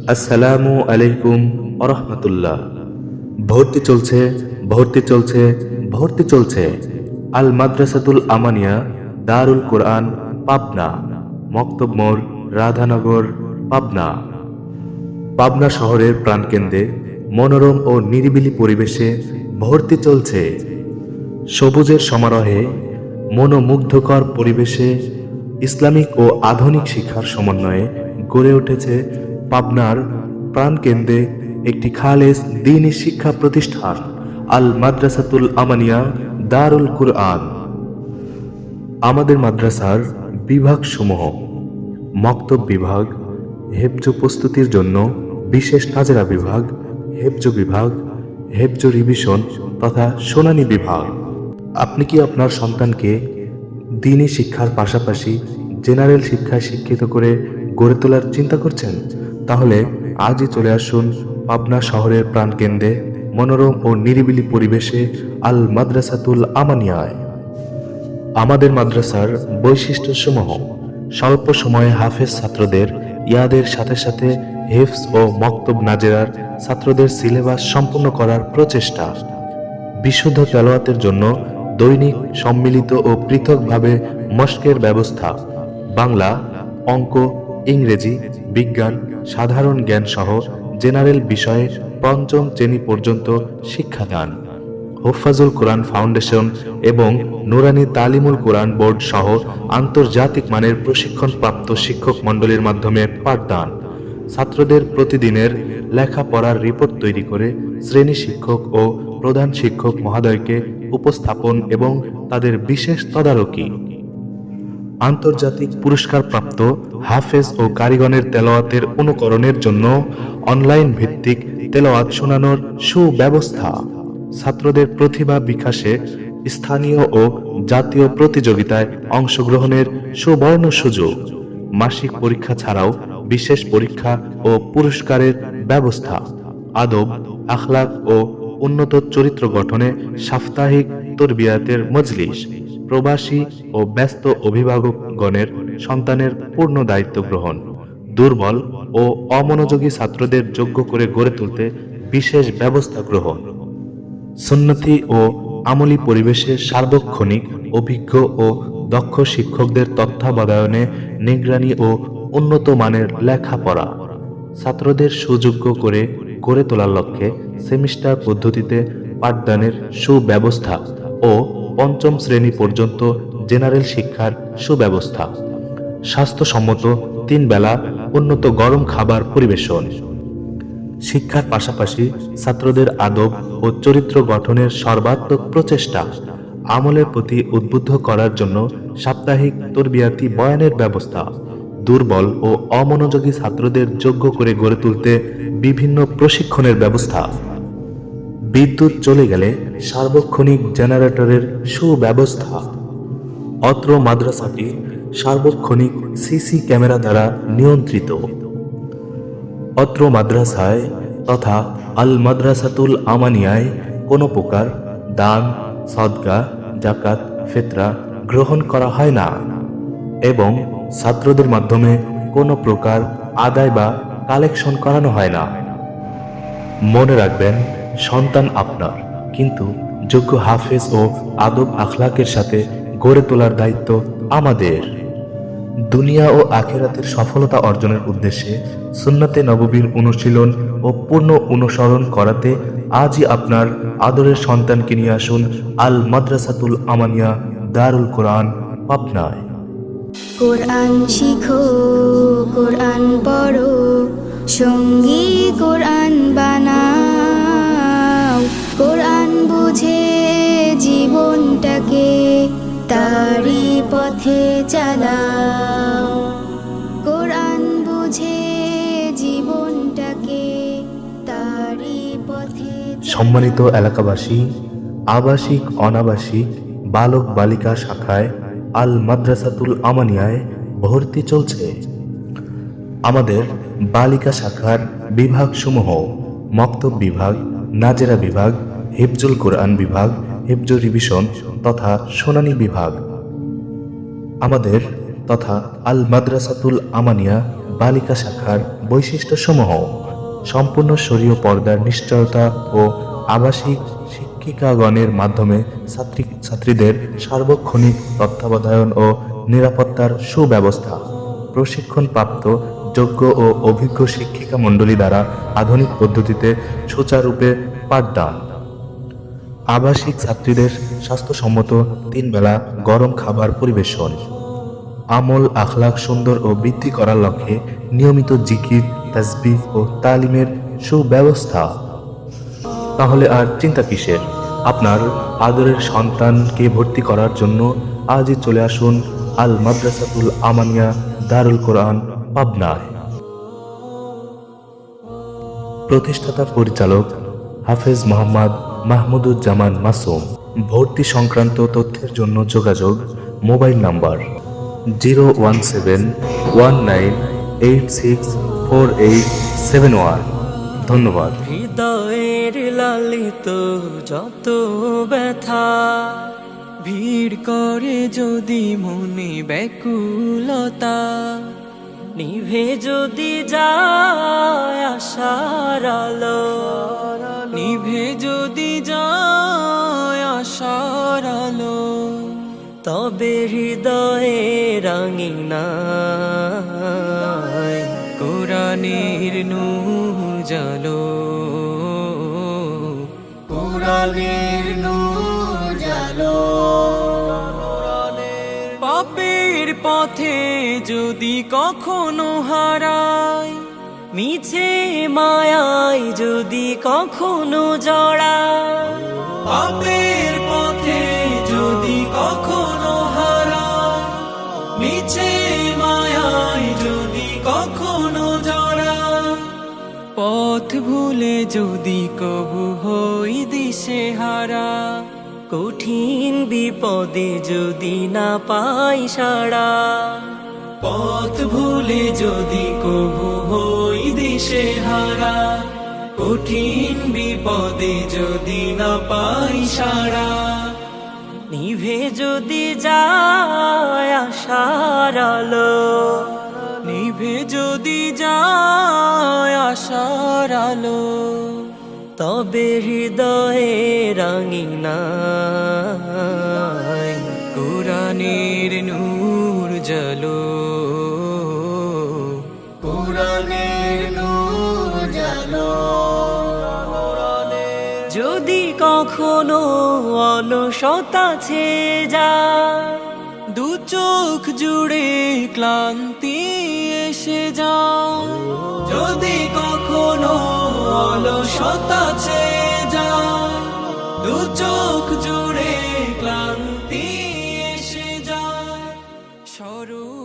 আসসালামু আলাইকুম ওয়া ভর্তি চলছে, ভর্তি চলছে, ভর্তি চলছে। আল মাদ্রাসাতুল আমানিয়া দারুল কোরআন, পাবনা, মক্তব মোড়, রাধানগর, পাবনা। পাবনা শহরের প্রাণকেন্দ্রে মনোরম ও নিরিবিলি পরিবেশে ভর্তি চলছে। সবুজের সমারোহে মনোমুগ্ধকর পরিবেশে ইসলামিক ও আধুনিক শিক্ষার সমন্বয়ে গড়ে উঠেছে পাবনার প্রাণকেন্দ্রে একটি খালেস দ্বীনী শিক্ষা প্রতিষ্ঠান, আল মাদ্রাসাতুল আমানিয়া দারুল কুরআন। আমাদের মাদ্রাসার বিভাগসমূহ: মক্তব বিভাগ, হেফজ প্রস্তুতির জন্য বিশেষ নাজেরা বিভাগ, হেফজ বিভাগ, হেফজ রিভিশন তথা শুনানি বিভাগ। আপনি কি আপনার সন্তানকে দ্বীনী শিক্ষার পাশাপাশি জেনারেল শিক্ষায় শিক্ষিত করে গড়ে তোলার চিন্তা করছেন? তাহলে আজই চলে আসুন পাবনা শহরের প্রাণকেন্দ্রে মনোরম ও নিরিবিলি পরিবেশে আল মাদ্রাসাতুল আমানিয়ায়। আমাদের মাদ্রাসার বৈশিষ্ট্যসমূহ: স্বল্প সময়ে হাফেজ ছাত্রদের ইয়াদের সাথে সাথে হেফজ ও মক্তব নাজেরার ছাত্রদের সিলেবাস সম্পূর্ণ করার প্রচেষ্টা। বিশুদ্ধ তেলাওয়াতের জন্য দৈনিক সম্মিলিত ও পৃথকভাবে মশকের ব্যবস্থা। বাংলা, অঙ্ক, ইংরেজি, বিজ্ঞান, সাধারণ জ্ঞান সহ জেনারেল বিষয়ে পঞ্চম শ্রেণী পর্যন্ত শিক্ষাদান। হুফাজুল কোরআন ফাউন্ডেশন এবং নুরানি তালিমুল কোরআন বোর্ড সহ আন্তর্জাতিক মানের প্রশিক্ষণপ্রাপ্ত শিক্ষক মণ্ডলীর মাধ্যমে পাঠদান। ছাত্রদের প্রতিদিনের লেখাপড়ার রিপোর্ট তৈরি করে শ্রেণী শিক্ষক ও প্রধান শিক্ষক মহোদয়কে উপস্থাপন এবং তাদের বিশেষ তদারকি। আন্তর্জাতিক পুরস্কারপ্রাপ্ত হাফেজ ও কারিগণের তেলাওয়াতের অনুকরণের জন্য অনলাইন ভিত্তিক তেলাওয়াত শোনানোর সুব্যবস্থা। ছাত্রদের প্রতিভা বিকাশে স্থানীয় ও জাতীয় প্রতিযোগিতায় অংশগ্রহণের সুবর্ণ সুযোগ। মাসিক পরীক্ষা ছাড়াও বিশেষ পরীক্ষা ও পুরস্কারের ব্যবস্থা। আদব, আখলাক ও উন্নত চরিত্র গঠনে সাপ্তাহিক তরবিয়াতের মজলিস। প্রবাসী ও ব্যস্ত অভিভাবকগণের সন্তানের পূর্ণ দায়িত্ব গ্রহণ। দুর্বল ও অমনোযোগী ছাত্রদের যোগ্য করে গড়ে তুলতে বিশেষ ব্যবস্থা গ্রহণ। সুন্নতি ও আমলি পরিবেশে সার্বক্ষণিক অভিজ্ঞ ও দক্ষ শিক্ষকদের তত্ত্বাবধানে নিগরানি ও উন্নত মানের লেখাপড়া। ছাত্রদের সুযোগ্য করে গড়ে তোলার লক্ষ্যে সেমিস্টার পদ্ধতিতে পাঠদানের সুব্যবস্থা ও পঞ্চম শ্রেণী পর্যন্ত জেনারেল শিক্ষার সুব্যবস্থা। স্বাস্থ্যসম্মত 3 বেলা উন্নত গরম খাবার পরিবেশন। শিক্ষার পাশাপাশি ছাত্রদের আদব ও চরিত্র গঠনের সর্বাত্মক প্রচেষ্টা। আমলের প্রতি উদ্বুদ্ধ করার জন্য সাপ্তাহিক তরবিয়াতি বয়ানের ব্যবস্থা। দুর্বল ও অমনোযোগী ছাত্রদের যোগ্য করে গড়ে তুলতে বিভিন্ন প্রশিক্ষণের ব্যবস্থা। বিদ্যুৎ চলে গেলে সার্বক্ষণিক জেনারেটরের সুব্যবস্থা। অত্র মাদ্রাসাটি সার্বক্ষণিক সিসি ক্যামেরা দ্বারা নিয়ন্ত্রিত। অত্র মাদ্রাসায় তথা আল মাদ্রাসাতুল আমানিয়ায় কোনো প্রকার দান, সদকা, জাকাত, ফিতরা গ্রহণ করা হয় না এবং ছাত্রদের মাধ্যমে কোনো প্রকার আদায় বা কালেকশন করানো হয় না। মনে রাখবেন, সন্তান আপনার, কিন্তু যোগ্য হাফেজ ও আদব আখলাকের সাথে গড়ে তোলার দায়িত্ব আমাদের। দুনিয়া ও আখিরাতের সফলতা অর্জনের উদ্দেশ্যে সুন্নাতে নববীর অনুশীলন ও পূর্ণ অনুসরণ করাতে আজই আপনার আদরের সন্তানকে নিয়ে আসুন আল মাদ্রাসাতুল আমানিয়া দারুল কোরআন, পাবনায়। কোরআন শিখো, কোরআন পড়ো, সঙ্গী কোরআন বানাও। কোরআন বুঝে জীবনটাকে তারি পথে চালাও। কোরআন বুঝে জীবনটাকে তারি পথে সম্মানিত এলাকাবাসী, আবাসিক অনাবাসিক বালক বালিকা শাখায় আল মাদ্রাসাতুল আমানিয়ায় ভর্তি চলছে। আমাদের বালিকা শাখার বিভাগসমূহ: মক্তব বিভাগ, নাজেরা বিভাগ, হিফজুল কোরআন বিভাগ, হিফজ রিভিশন তথা শুনানি বিভাগ। আমাদের তথা আল মাদ্রাসাতুল আমানিয়া বালিকা শাখার বৈশিষ্ট্যসমূহ: সম্পূর্ণ শরীয় পর্দার নিশ্চয়তা ও আবাসিক শিক্ষিকাগণের মাধ্যমে ছাত্রীদের সার্বক্ষণিক তত্ত্বাবধান ও নিরাপত্তার সুব্যবস্থা, প্রশিক্ষণপ্রাপ্ত যোগ্য ও অভিজ্ঞ শিক্ষিকা মণ্ডলী দ্বারা আধুনিক পদ্ধতিতে সুচারুরূপে পাঠদান, আবাসিক ছাত্রীদের স্বাস্থ্যসম্মত 3 বেলা গরম খাবার পরিবেশন, আমল আখলাক সুন্দর ও বৃদ্ধি করার লক্ষ্যে নিয়মিত জিকির, তাসবিহ ও তালিমের সুব্যবস্থা। তাহলে আর চিন্তা কিসের? আপনার আদরের সন্তানকে ভর্তি করার জন্য আজই চলে আসুন আল মাদ্রাসাতুল আমানিয়া দারুল কোরআন পাবনায়। প্রতিষ্ঠাতা পরিচালক হাফেজ মোহাম্মদ মাহমুদুজ্জামান মাসুম। ভর্তি সংক্রান্ত তথ্যের জন্য যোগাযোগ মোবাইল নাম্বার 01719864871। ধন্যবাদ। হৃদয়ের লালিত যত ব্যথা, ভিড় করে যদি মনে ব্যাকুলতা, নিভে যদি যায় আশার আলো, নিভে যদি যায় আশার আলো, তবে হৃদয়ে রাঙিনায় কোরআনের নূর জালো, কোরআনের নূর জালো। পাপের পথে যদি কখনো হারায়, মিছে মায়ায় যদি কখনো জড়ায়, পাপের পথে যদি কখনো হারায়, মিছে মায়ায় যদি কখনো জড়ায়, পথ ভুলে যদি কবু হই দিশেহারা, কঠিন বিপদে যদি না পাই সাড়া, পথ ভুলে যদি কবু হই দিশেহারা, কঠিন বিপদে যদি না পাই সাড়া, নিভে যদি যায় আশার আলো, নিভে যদি যায় আশার আলো, তবে হৃদয়ে রাঙিনায় কোরআনের নূর জালো, কোরআনের নূর জালো। যদি কখনো অলসতা ছেয়ে যায়, দু চোখ জুড়ে ক্লান্তি এসে যায়, যদি কখনো অলসতা ছেয়ে যায়, দু চোখ জুড়ে ক্লান্তি এসে যায়, স্মরণ